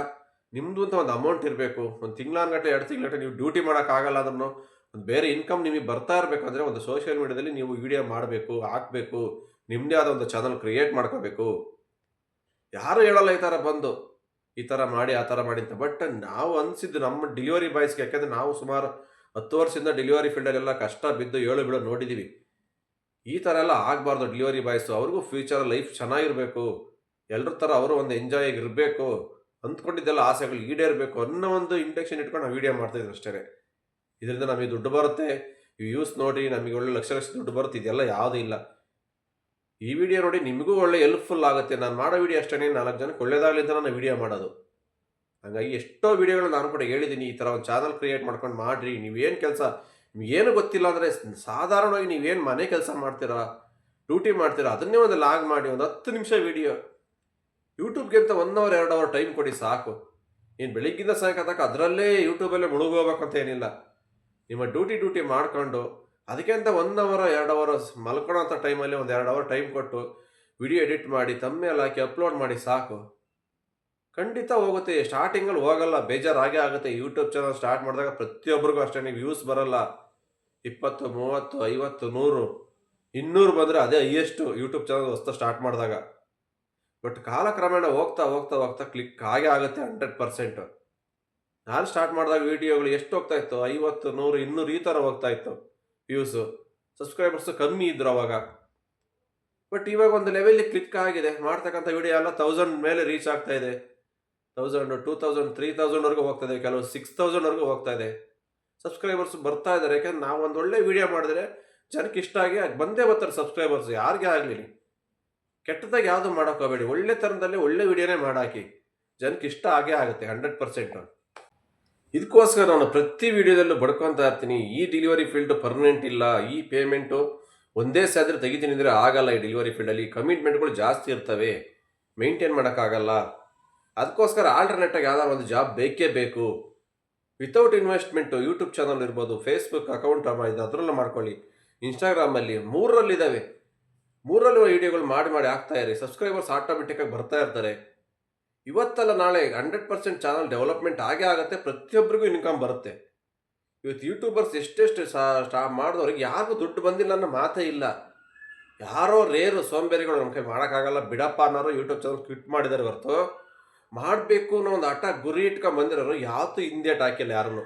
ನಿಮ್ಮದು ಅಂತ ಒಂದು ಅಮೌಂಟ್ ಇರಬೇಕು. ಒಂದು ತಿಂಗಳಾನ್ಗಟ್ಟೆ 2 ತಿಂಗಳಗಟ್ಟೆ ನೀವು ಡ್ಯೂಟಿ ಮಾಡೋಕ್ಕಾಗಲ್ಲ. ಅದನ್ನು ಒಂದು ಬೇರೆ ಇನ್ಕಮ್ ನಿಮಗೆ ಬರ್ತಾ ಇರಬೇಕಂದ್ರೆ ಒಂದು ಸೋಷಿಯಲ್ ಮೀಡಿಯಾದಲ್ಲಿ ನೀವು ವಿಡಿಯೋ ಮಾಡಬೇಕು, ಹಾಕಬೇಕು, ನಿಮ್ಮದೇ ಆದ ಒಂದು ಚಾನಲ್ ಕ್ರಿಯೇಟ್ ಮಾಡ್ಕೋಬೇಕು. ಯಾರು ಹೇಳಲ್ಲ ಈ ಥರ ಬಂದು, ಈ ಥರ ಮಾಡಿ ಆ ಥರ ಮಾಡಿ ಅಂತ. ಬಟ್ ನಾವು ಅನಿಸಿದ್ದು ನಮ್ಮ ಡೆಲಿವರಿ ಬಾಯ್ಸ್ಗೆ, ಯಾಕೆಂದರೆ ನಾವು ಸುಮಾರು 10 ವರ್ಷದಿಂದ ಡೆಲಿವರಿ ಫೀಲ್ಡಲ್ಲೆಲ್ಲ ಕಷ್ಟ ಬಿದ್ದು ಏಳು ಬೀಳೋ ನೋಡಿದ್ದೀವಿ. ಈ ಥರ ಎಲ್ಲ ಆಗಬಾರ್ದು ಡೆಲಿವರಿ ಬಾಯ್ಸು. ಅವ್ರಿಗೂ ಫ್ಯೂಚರ್ ಲೈಫ್ ಚೆನ್ನಾಗಿರಬೇಕು, ಎಲ್ಲರ ಥರ ಅವರು ಒಂದು ಎಂಜಾಯ್ ಆಗಿರಬೇಕು, ಅಂದ್ಕೊಂಡಿದ್ದೆಲ್ಲ ಆಸೆಗಳು ಈಡೇರಬೇಕು ಅನ್ನೋ ಒಂದು ಇಂಟೆನ್ಷನ್ ಇಟ್ಕೊಂಡು ನಾವು ವೀಡಿಯೋ ಮಾಡ್ತಾಯಿದ್ರು ಅಷ್ಟೇ. ಇದರಿಂದ ನಮಗೆ ದುಡ್ಡು ಬರುತ್ತೆ, ವ್ಯೂಸ್ ನೋಡಿ ನಮಗೆ ಒಳ್ಳೆ ಲಕ್ಷ ಲಕ್ಷ ದುಡ್ಡು ಬರುತ್ತೆ, ಇದೆಲ್ಲ ಯಾವುದೂ ಇಲ್ಲ. ಈ ವಿಡಿಯೋ ನೋಡಿ ನಿಮಗೂ ಒಳ್ಳೆ ಹೆಲ್ಪ್ಫುಲ್ ಆಗುತ್ತೆ. ನಾನು ಮಾಡೋ ವಿಡಿಯೋ ಅಷ್ಟೇ 4 ಜನಕ್ಕೆ ಒಳ್ಳೇದಾಗಲಿ ಅಂತ ನಾನು ವಿಡಿಯೋ ಮಾಡೋದು. ಹಾಗಾಗಿ ಎಷ್ಟೋ ವಿಡಿಯೋಗಳು ನಾನು ಕೂಡ ಹೇಳಿದ್ದೀನಿ, ಈ ಥರ ಒಂದು ಚಾನಲ್ ಕ್ರಿಯೇಟ್ ಮಾಡ್ಕೊಂಡು ಮಾಡಿರಿ. ನೀವೇನು ಕೆಲಸ ನಿಮಗೇನು ಗೊತ್ತಿಲ್ಲ ಅಂದರೆ ಸಾಧಾರಣವಾಗಿ ನೀವೇನು ಮನೆ ಕೆಲಸ ಮಾಡ್ತೀರಾ, ಡ್ಯೂಟಿ ಮಾಡ್ತೀರಾ, ಅದನ್ನೇ ಒಂದು ಲಾಗ್ ಮಾಡಿ ಒಂದು 10 ನಿಮಿಷ ವಿಡಿಯೋ. ಯೂಟ್ಯೂಬ್ಗೆ ಅಂತ 1 ಅವರ್ 2 ಅವರ್ ಟೈಮ್ ಕೊಡಿ ಸಾಕು. ಏನು ಬೆಳಿಗ್ಗಿಂದ ಸಾಯಂಕಾಲ ತನಕ ಅದರಲ್ಲೇ ಯೂಟ್ಯೂಬಲ್ಲೇ ಮುಳುಗೋಗ್ಬೇಕಂತ ಏನಿಲ್ಲ. ನಿಮ್ಮ ಡ್ಯೂಟಿ ಮಾಡಿಕೊಂಡು ಅದಕ್ಕೆ ಅಂತ 1 ಅವರ್ 2 ಅವರ್ ಮಲ್ಕೊಳ್ಳೋಂಥ ಟೈಮಲ್ಲಿ ಒಂದು 2 ಅವರ್ ಟೈಮ್ ಕೊಟ್ಟು ವಿಡಿಯೋ ಎಡಿಟ್ ಮಾಡಿ ತಮ್ಮೇಲೆ ಹಾಕಿ ಅಪ್ಲೋಡ್ ಮಾಡಿ ಸಾಕು. ಖಂಡಿತ ಹೋಗುತ್ತೆ. ಸ್ಟಾರ್ಟಿಂಗಲ್ಲಿ ಹೋಗಲ್ಲ, ಬೇಜಾರಾಗೇ ಆಗುತ್ತೆ. ಯೂಟ್ಯೂಬ್ ಚಾನಲ್ ಸ್ಟಾರ್ಟ್ ಮಾಡಿದಾಗ ಪ್ರತಿಯೊಬ್ಬರಿಗೂ ಅಷ್ಟೇ ವ್ಯೂಸ್ ಬರಲ್ಲ. 20, 30, 50, 100, 200 ಬಂದರೆ ಅದೇ ಹೈಯೆಸ್ಟು ಯೂಟ್ಯೂಬ್ ಚಾನಲ್ ಹೊಸ್ತು ಸ್ಟಾರ್ಟ್ ಮಾಡಿದಾಗ. ಬಟ್ ಕಾಲಕ್ರಮೇಣ ಹೋಗ್ತಾ ಕ್ಲಿಕ್ ಆಗೇ ಆಗುತ್ತೆ 100%. ನಾನು ಸ್ಟಾರ್ಟ್ ಮಾಡಿದಾಗ ವೀಡಿಯೋಗಳು ಎಷ್ಟು ಹೋಗ್ತಾ ಇತ್ತು, 50, 100, 200 ಈ ಥರ ಹೋಗ್ತಾ ಇತ್ತು ವ್ಯೂಸು. ಸಬ್ಸ್ಕ್ರೈಬರ್ಸು ಕಮ್ಮಿ ಇದ್ದರು ಅವಾಗ. ಬಟ್ ಇವಾಗ ಒಂದು ಲೆವೆಲ್ಲಿ ಕ್ಲಿಕ್ ಆಗಿದೆ. ಮಾಡ್ತಕ್ಕಂಥ ವಿಡಿಯೋ ಎಲ್ಲ 1000 ಮೇಲೆ ರೀಚ್ ಆಗ್ತಾ ಇದೆ. 1000, 2000, 3000ವರೆಗೂ ಹೋಗ್ತಾ ಇದೆ, ಕೆಲವು 6000ವರೆಗೂ ಹೋಗ್ತಾ ಇದೆ. ಸಬ್ಸ್ಕ್ರೈಬರ್ಸ್ ಬರ್ತಾ ಇದ್ದಾರೆ. ಯಾಕೆಂದ್ರೆ ನಾವು ಒಂದು ಒಳ್ಳೆ ವಿಡಿಯೋ ಮಾಡಿದ್ರೆ ಜನಕ್ಕೆ ಇಷ್ಟ ಆಗಿ ಬಂದೇ ಬರ್ತಾರೆ ಸಬ್ಸ್ಕ್ರೈಬರ್ಸ್, ಯಾರಿಗೇ ಆಗಲಿ. ಕೆಟ್ಟದಾಗಿ ಯಾವುದು ಮಾಡೋಕ್ಕೋಗಬೇಡಿ, ಒಳ್ಳೆ ಥರದಲ್ಲಿ ಒಳ್ಳೆ ವಿಡಿಯೋನೇ ಮಾಡಾಕಿ, ಜನಕ್ಕೆ ಇಷ್ಟ ಆಗೇ ಆಗುತ್ತೆ 100%. ಇದಕ್ಕೋಸ್ಕರ ನಾನು ಪ್ರತಿ ವಿಡಿಯೋದಲ್ಲೂ ಬಡ್ಕೊತಾ ಇರ್ತೀನಿ, ಈ ಡೆಲಿವರಿ ಫೀಲ್ಡ್ ಪರ್ಮನೆಂಟ್ ಇಲ್ಲ, ಈ ಪೇಮೆಂಟು ಒಂದೇ ಸ್ಯಾಲರಿ ತೆಗಿತೀನಿ ಅಂದರೆ ಆಗಲ್ಲ. ಈ ಡೆಲಿವರಿ ಫೀಲ್ಡಲ್ಲಿ ಕಮಿಟ್ಮೆಂಟ್ಗಳು ಜಾಸ್ತಿ ಇರ್ತವೆ, ಮೇಂಟೈನ್ ಮಾಡೋಕ್ಕಾಗಲ್ಲ. ಅದಕ್ಕೋಸ್ಕರ ಆಲ್ಟರ್ನೇಟಾಗಿ ಯಾವ್ದಾದ್ರು ಒಂದು ಜಾಬ್ ಬೇಕೇ ಬೇಕು. ವಿತೌಟ್ ಇನ್ವೆಸ್ಟ್ಮೆಂಟು ಯೂಟ್ಯೂಬ್ ಚಾನಲ್ ಇರ್ಬೋದು, ಫೇಸ್ಬುಕ್ ಅಕೌಂಟ್ ಅದರಲ್ಲೂ ಮಾಡ್ಕೊಳ್ಳಿ, ಇನ್ಸ್ಟಾಗ್ರಾಮಲ್ಲಿ 3ರಲ್ಲಿದ್ದಾವೆ. 3ರಲ್ಲೂ ವಿಡಿಯೋಗಳು ಮಾಡಿ ಹಾಕ್ತಾ ಇರಿ. ಸಬ್ಸ್ಕ್ರೈಬರ್ಸ್ ಆಟೋಮೆಟಿಕ್ಕಾಗಿ ಬರ್ತಾ ಇರ್ತಾರೆ. ಇವತ್ತಲ್ಲ ನಾಳೆ 100% ಚಾನಲ್ ಡೆವಲಪ್ಮೆಂಟ್ ಆಗೇ ಆಗುತ್ತೆ, ಪ್ರತಿಯೊಬ್ಬರಿಗೂ ಇನ್ಕಮ್ ಬರುತ್ತೆ. ಇವತ್ತು ಯೂಟ್ಯೂಬರ್ಸ್ ಎಷ್ಟೆಷ್ಟು ಮಾಡಿದವ್ರಿಗೆ ಯಾರಿಗೂ ದುಡ್ಡು ಬಂದಿಲ್ಲ ಅನ್ನೋ ಮಾತೇ ಇಲ್ಲ. ಯಾರೋ ರೇರು ಸೋಂಬೇರಿಗಳು ನಮ್ಮ ಕೈ ಮಾಡೋಕ್ಕಾಗಲ್ಲ ಬಿಡಪ್ಪ ಅನ್ನೋರು ಯೂಟ್ಯೂಬ್ ಚಾನಲ್ ಕ್ವಿಟ್ ಮಾಡಿದ್ದಾರೆ ಹೊರತು, ಮಾಡಬೇಕು ಅನ್ನೋ ಒಂದು ಹಠ ಗುರಿ ಇಟ್ಕೊಂಡು ಬಂದಿರೋರು ಯಾವತ್ತೂ ಹಿಂದೇಟ್ ಹಾಕಿಲ್ಲ ಯಾರನ್ನು.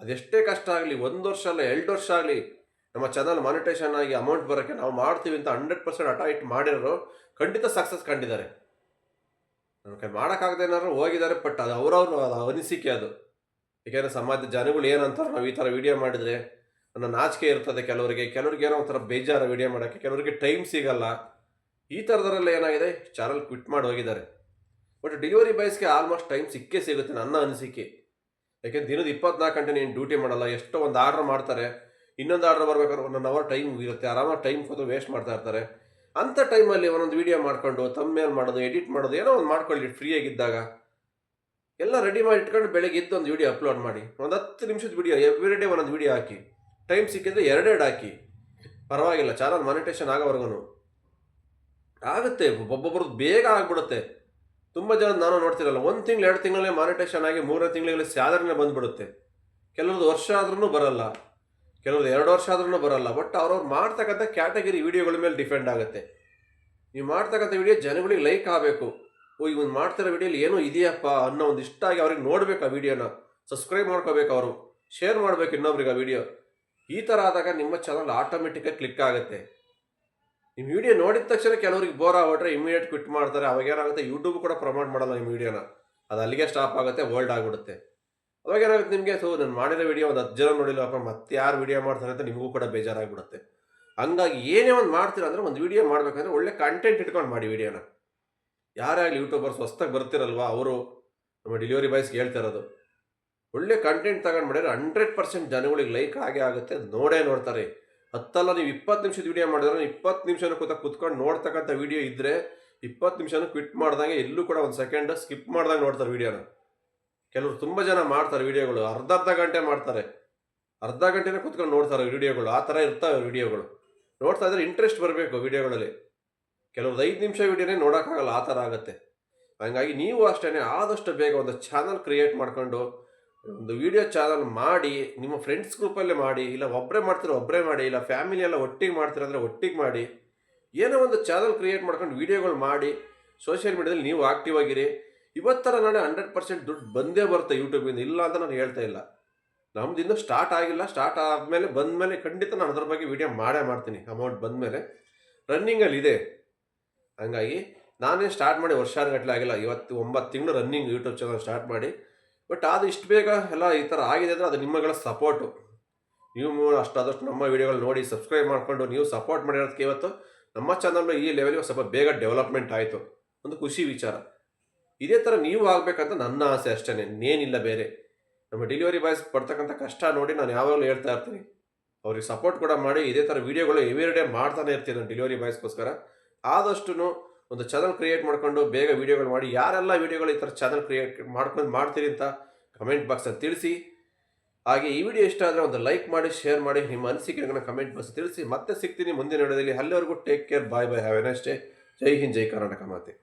ಅದೆಷ್ಟೇ ಕಷ್ಟ ಆಗಲಿ, 1 ವರ್ಷ ಅಲ್ಲ 2 ವರ್ಷ ಆಗಲಿ, ನಮ್ಮ ಚಾನಲ್ ಮಾನಿಟೇಷನ್ ಆಗಿ ಅಮೌಂಟ್ ಬರೋಕ್ಕೆ ನಾವು ಮಾಡ್ತೀವಿ ಅಂತ 100% ಹಠ ಇಟ್ಟು ಮಾಡಿರೋರು ಖಂಡಿತ ಸಕ್ಸಸ್ ಕಂಡಿದ್ದಾರೆ. ನನ್ನ ಕೈ ಮಾಡೋಕ್ಕಾಗದೇನಾದ್ರು ಹೋಗಿದ್ದಾರೆ. ಬಟ್ ಅದು ಅವ್ರವ್ರು ಅನಿಸಿಕೆ ಅದು. ಏಕೆಂದರೆ ಸಮಾಜದ ಜನಗಳು ಏನಂತಾರೆ, ನಾವು ಈ ಥರ ವೀಡಿಯೋ ಮಾಡಿದರೆ ನನ್ನ ನಾಚಿಕೆ ಇರ್ತದೆ ಕೆಲವರಿಗೆ ಏನೋ ಒಂಥರ ಬೇಜಾರು ವೀಡಿಯೋ ಮಾಡೋಕ್ಕೆ, ಕೆಲವರಿಗೆ ಟೈಮ್ ಸಿಗಲ್ಲ. ಈ ಥರದವರೆಲ್ಲ ಏನಾಗಿದೆ, ಚಾನಲ್ ಕ್ವಿಟ್ ಮಾಡಿ ಹೋಗಿದ್ದಾರೆ. ಬಟ್ ಡೆಲಿವರಿ ಬಾಯ್ಸ್ಗೆ ಆಲ್ಮೋಸ್ಟ್ ಟೈಮ್ ಸಿಕ್ಕೇ ಸಿಗುತ್ತೆ ನನ್ನ ಅನಿಸಿಕೆ. ಯಾಕೆಂದ್ರೆ ದಿನದ 24 ಗಂಟೆ ನೀನು ಡ್ಯೂಟಿ ಮಾಡಲ್ಲ. ಎಷ್ಟೋ ಒಂದು ಆರ್ಡ್ರ್ ಮಾಡ್ತಾರೆ, ಇನ್ನೊಂದು ಆರ್ಡ್ರ್ ಬರ್ಬೇಕಾದ್ರೆ 1 ಅವರ್ ಟೈಮ್ ಇರುತ್ತೆ, ಆರಾಮಾಗಿ ಟೈಮ್ ಕೊಟ್ಟು ವೇಸ್ಟ್ ಮಾಡ್ತಾ ಇರ್ತಾರೆ. ಅಂಥ ಟೈಮಲ್ಲಿ ಒಂದೊಂದು ವೀಡಿಯೋ ಮಾಡ್ಕೊಂಡು ತಮ್ಮೇಲ್ ಮಾಡೋದು, ಎಡಿಟ್ ಮಾಡೋದು, ಏನೋ ಒಂದು ಮಾಡ್ಕೊಳ್ಳಿ ಫ್ರೀಯಾಗಿದ್ದಾಗ. ಎಲ್ಲ ರೆಡಿ ಮಾಡಿ ಇಟ್ಕೊಂಡು ಬೆಳಗ್ಗೆ ಎದ್ದು ಒಂದು ವೀಡಿಯೋ ಅಪ್ಲೋಡ್ ಮಾಡಿ, ಒಂದು 10 ನಿಮಿಷದ ವೀಡಿಯೋ ಎವ್ರಿ ಡೇ ಒಂದೊಂದು ವೀಡಿಯೋ ಹಾಕಿ. ಟೈಮ್ ಸಿಕ್ಕಿದ್ರೆ 2 ಹಾಕಿ, ಪರವಾಗಿಲ್ಲ. ಚಾನಲ್ ಮಾನಿಟೇಷನ್ ಆಗೋವರೆಗೂ ಆಗುತ್ತೆ. ಒಬ್ಬೊಬ್ರದ್ದು ಬೇಗ ಆಗಿಬಿಡುತ್ತೆ. ತುಂಬ ಜನ ನಾನು ನೋಡ್ತಿರಲ್ಲ, 1 ತಿಂಗಳು 2 ತಿಂಗಳೇ ಮಾನಿಟೇಷನ್ ಆಗಿ 3ನೇ ತಿಂಗಳಲ್ಲಿ ಸ್ಯಾಲರಿನೇ ಬಂದುಬಿಡುತ್ತೆ. ಕೆಲವ್ರದ್ದು ವರ್ಷ ಆದ್ರೂ ಬರಲ್ಲ, ಕೆಲವ್ರದ್ದು 2 ವರ್ಷ ಆದ್ರೂ ಬರಲ್ಲ. ಬಟ್ ಅವ್ರವ್ರು ಮಾಡ್ತಕ್ಕಂಥ ಕ್ಯಾಟಗರಿ ವೀಡಿಯೋಗಳ ಮೇಲೆ ಡಿಪೆಂಡ್ ಆಗುತ್ತೆ. ನೀವು ಮಾಡ್ತಕ್ಕಂಥ ವೀಡಿಯೋ ಜನಗಳಿಗೆ ಲೈಕ್ ಆಗಬೇಕು. ಇವನು ಮಾಡ್ತಿರೋ ವೀಡಿಯೋಲಿ ಏನೋ ಇದೆಯಪ್ಪ ಅನ್ನೋ ಒಂದು ಇಷ್ಟ ಆಗಿ ಅವ್ರಿಗೆ ನೋಡ್ಬೇಕು ಆ ವೀಡಿಯೋನ, ಸಬ್ಸ್ಕ್ರೈಬ್ ಮಾಡ್ಕೋಬೇಕು, ಅವರು ಶೇರ್ ಮಾಡಬೇಕು ಇನ್ನೊಬ್ರಿಗೆ ಆ ವೀಡಿಯೋ. ಈ ಥರ ಆದಾಗ ನಿಮ್ಮ ಚಾನಲ್ ಆಟೋಮೆಟಿಕ್ಕಾಗಿ ಕ್ಲಿಕ್ ಆಗುತ್ತೆ. ನಿಮ್ಮ ವೀಡಿಯೋ ನೋಡಿದ ತಕ್ಷಣ ಕೆಲವರಿಗೆ ಬೋರ್ ಆಗ್ಬಿಟ್ರೆ ಇಮಿಡಿಯೇಟ್ ಕ್ವಿಟ್ ಮಾಡ್ತಾರೆ. ಅವಾಗ ಏನಾಗುತ್ತೆ, ಯೂಟ್ಯೂಬ್ ಕೂಡ ಪ್ರಮೋಟ್ ಮಾಡಲ್ಲ ನಿಮ್ಮ ವೀಡಿಯೋನ, ಅದು ಅಲ್ಲಿಗೆ ಸ್ಟಾಪ್ ಆಗುತ್ತೆ, ಓಲ್ಡ್ ಆಗಿಬಿಡುತ್ತೆ. ಅವಾಗ ಏನಾಗುತ್ತೆ ನಿಮಗೆ, ನಾನು ಮಾಡಿರೋ ವೀಡಿಯೋ ಒಂದು 10 ಜನ ನೋಡಿಲ್ಲಪ್ಪ, ಮತ್ತೆ ಯಾರು ವೀಡಿಯೋ ಮಾಡ್ತಾರೆ ಅಂತ ನಿಮಗೂ ಕೂಡ ಬೇಜಾರಾಗಿಬಿಡುತ್ತೆ. ಹಂಗಾಗಿ ಏನೇ ಒಂದು ಮಾಡ್ತೀರಾ ಅಂದರೆ ಒಂದು ವೀಡಿಯೋ ಮಾಡಬೇಕಂದ್ರೆ ಒಳ್ಳೆ ಕಂಟೆಂಟ್ ಇಟ್ಕೊಂಡು ಮಾಡಿ ವೀಡಿಯೋನ. ಯಾರೇ ಆಗಲಿ ಯೂಟ್ಯೂಬರ್ಸ್ ಹೊಸ್ದಾಗಿ ಬರ್ತಿರಲ್ವಾ, ಅವರು ನಮ್ಮ ಡೆಲಿವರಿ ಬಾಯ್ಸ್ಗೆ ಹೇಳ್ತಿರೋದು, ಒಳ್ಳೆ ಕಂಟೆಂಟ್ ತಗೊಂಡು ಮಾಡಿದ್ರೆ 100% ಜನಗಳಿಗೆ ಲೈಕ್ ಆಗೇ ಆಗುತ್ತೆ, ನೋಡೇ ನೋಡ್ತಾರೆ. 10 ನೀವು 20 ನಿಮಿಷದ ವೀಡಿಯೋ ಮಾಡಿದ್ರೆ 20 ನಿಮಿಷನೂ ಕೂತ್ಕೊಂಡು ನೋಡ್ತಕ್ಕಂಥ ವೀಡಿಯೋ ಇದ್ದರೆ 20 ನಿಮಿಷನೂ ಕ್ವಿಟ್ ಮಾಡ್ದಂಗೆ ಎಲ್ಲೂ ಕೂಡ ಒಂದು ಸೆಕೆಂಡ್ ಸ್ಕಿಪ್ ಮಾಡ್ದಂಗೆ ನೋಡ್ತಾರೆ ವೀಡಿಯೋನ. ಕೆಲವರು ತುಂಬ ಜನ ಮಾಡ್ತಾರೆ ವೀಡಿಯೋಗಳು, ಅರ್ಧ ಗಂಟೆ ಮಾಡ್ತಾರೆ, ಅರ್ಧ ಗಂಟೆನೇ ಕೂತ್ಕೊಂಡು ನೋಡ್ತಾರೆ ವೀಡಿಯೋಗಳು. ಆ ಥರ ಇರ್ತವೆ ವೀಡಿಯೋಗಳು. ನೋಡ್ತಾ ಇದ್ರೆ ಇಂಟ್ರೆಸ್ಟ್ ಬರಬೇಕು ವೀಡಿಯೋಗಳಲ್ಲಿ. ಕೆಲವ್ರದ್ದು 5 ನಿಮಿಷ ವೀಡಿಯೋನೇ ನೋಡೋಕ್ಕಾಗಲ್ಲ, ಆ ಥರ ಆಗುತ್ತೆ. ಹಾಗಾಗಿ ನೀವು ಅಷ್ಟೇ ಆದಷ್ಟು ಬೇಗ ಒಂದು ಚಾನಲ್ ಕ್ರಿಯೇಟ್ ಮಾಡ್ಕೊಂಡು ಒಂದು ವೀಡಿಯೋ ಚಾನಲ್ ಮಾಡಿ, ನಿಮ್ಮ ಫ್ರೆಂಡ್ಸ್ ಗ್ರೂಪಲ್ಲೇ ಮಾಡಿ, ಇಲ್ಲ ಒಬ್ಬರೇ ಮಾಡ್ತೀರೋ ಒಬ್ಬರೇ ಮಾಡಿ, ಇಲ್ಲ ಫ್ಯಾಮಿಲಿ ಎಲ್ಲ ಒಟ್ಟಿಗೆ ಮಾಡ್ತೀರಂದರೆ ಒಟ್ಟಿಗೆ ಮಾಡಿ. ಏನೋ ಒಂದು ಚಾನಲ್ ಕ್ರಿಯೇಟ್ ಮಾಡ್ಕೊಂಡು ವೀಡಿಯೋಗಳು ಮಾಡಿ ಸೋಷಿಯಲ್ ಮೀಡಿಯಾದಲ್ಲಿ ನೀವು ಆಕ್ಟಿವ್ ಆಗಿರಿ. ಇವತ್ತರ ನಾಳೆ 100% ದುಡ್ಡು ಬಂದೇ ಬರುತ್ತೆ ಯೂಟ್ಯೂಬಿಂದ, ಇಲ್ಲ ಅಂತ ನಾನು ಹೇಳ್ತಾ ಇಲ್ಲ. ನಮ್ದು ಇನ್ನೂ ಸ್ಟಾರ್ಟ್ ಆಗಿಲ್ಲ. ಸ್ಟಾರ್ಟ್ ಆದಮೇಲೆ ಬಂದಮೇಲೆ ಖಂಡಿತ ನಾನು ಅದ್ರ ಬಗ್ಗೆ ವೀಡಿಯೋ ಮಾಡೇ ಮಾಡ್ತೀನಿ. ಅಮೌಂಟ್ ಬಂದಮೇಲೆ ರನ್ನಿಂಗಲ್ಲಿದೆ. ಹಂಗಾಗಿ ನಾನೇ ಸ್ಟಾರ್ಟ್ ಮಾಡಿ ವರ್ಷಾನುಗಟ್ಟಲೆ ಆಗಿಲ್ಲ. ಇವತ್ತು 9 ತಿಂಗಳು ರನ್ನಿಂಗ್ ಯೂಟ್ಯೂಬ್ ಚಾನಲ್ ಸ್ಟಾರ್ಟ್ ಮಾಡಿ. ಬಟ್ ಅದು ಇಷ್ಟು ಬೇಗ ಎಲ್ಲ ಈ ಥರ ಆಗಿದೆ ಅಂದರೆ ಅದು ನಿಮ್ಮಗಳ ಸಪೋರ್ಟು. ನೀವು ಅಷ್ಟಾದಷ್ಟು ನಮ್ಮ ವೀಡಿಯೋಗಳು ನೋಡಿ ಸಬ್ಸ್ಕ್ರೈಬ್ ಮಾಡಿಕೊಂಡು ನೀವು ಸಪೋರ್ಟ್ ಮಾಡಿರೋದಕ್ಕೆ ಇವತ್ತು ನಮ್ಮ ಚಾನಲ್ ಈ ಲೆವೆಲ್ಗೆ ಸ್ವಲ್ಪ ಬೇಗ ಡೆವಲಪ್ಮೆಂಟ್ ಆಯಿತು. ಒಂದು ಖುಷಿ ವಿಚಾರ. ಇದೇ ಥರ ನೀವು ಆಗಬೇಕಂತ ನನ್ನ ಆಸೆ ಅಷ್ಟೇ, ಇನ್ನೇನಿಲ್ಲ ಬೇರೆ. ನಮ್ಮ ಡೆಲಿವರಿ ಬಾಯ್ಸ್ ಪಡ್ತಕ್ಕಂಥ ಕಷ್ಟ ನೋಡಿ ನಾನು ಯಾವಾಗಲೂ ಹೇಳ್ತಾ ಇರ್ತೀನಿ. ಅವ್ರಿಗೆ ಸಪೋರ್ಟ್ ಕೂಡ ಮಾಡಿ ಇದೇ ಥರ ವೀಡಿಯೋಗಳು ಎವ್ರಿ ಡೇ ಮಾಡ್ತಾನೆ ಇರ್ತೀನಿ ನಾನು ಡೆಲಿವರಿ ಬಾಯ್ಸ್ಗೋಸ್ಕರ. ಆದಷ್ಟು ಒಂದು ಚಾನಲ್ ಕ್ರಿಯೇಟ್ ಮಾಡಿಕೊಂಡು ಬೇಗ ವೀಡಿಯೋಗಳು ಮಾಡಿ. ಯಾರೆಲ್ಲ ವೀಡಿಯೋಗಳು ಈ ಥರ ಚಾನಲ್ ಕ್ರಿಯೇಟ್ ಮಾಡ್ತೀರಿ ಅಂತ ಕಮೆಂಟ್ ಬಾಕ್ಸಲ್ಲಿ ತಿಳಿಸಿ. ಹಾಗೆ ಈ ವಿಡಿಯೋ ಇಷ್ಟ ಆದರೆ ಒಂದು ಲೈಕ್ ಮಾಡಿ, ಶೇರ್ ಮಾಡಿ, ನಿಮ್ಮ ಅನಿಸಿಕೆಗಳನ್ನ ಕಮೆಂಟ್ ಬಾಕ್ಸ್ ತಿಳಿಸಿ. ಮತ್ತೆ ಸಿಗ್ತೀನಿ ಮುಂದಿನ ವಿಡಿಯೋದಲ್ಲಿ. ಅಲ್ಲಿವರೆಗೂ take care, bye bye, have a nice day. ಜೈ ಹಿಂದ್, ಜೈ ಕರ್ನಾಟಕ ಮಾತೆ.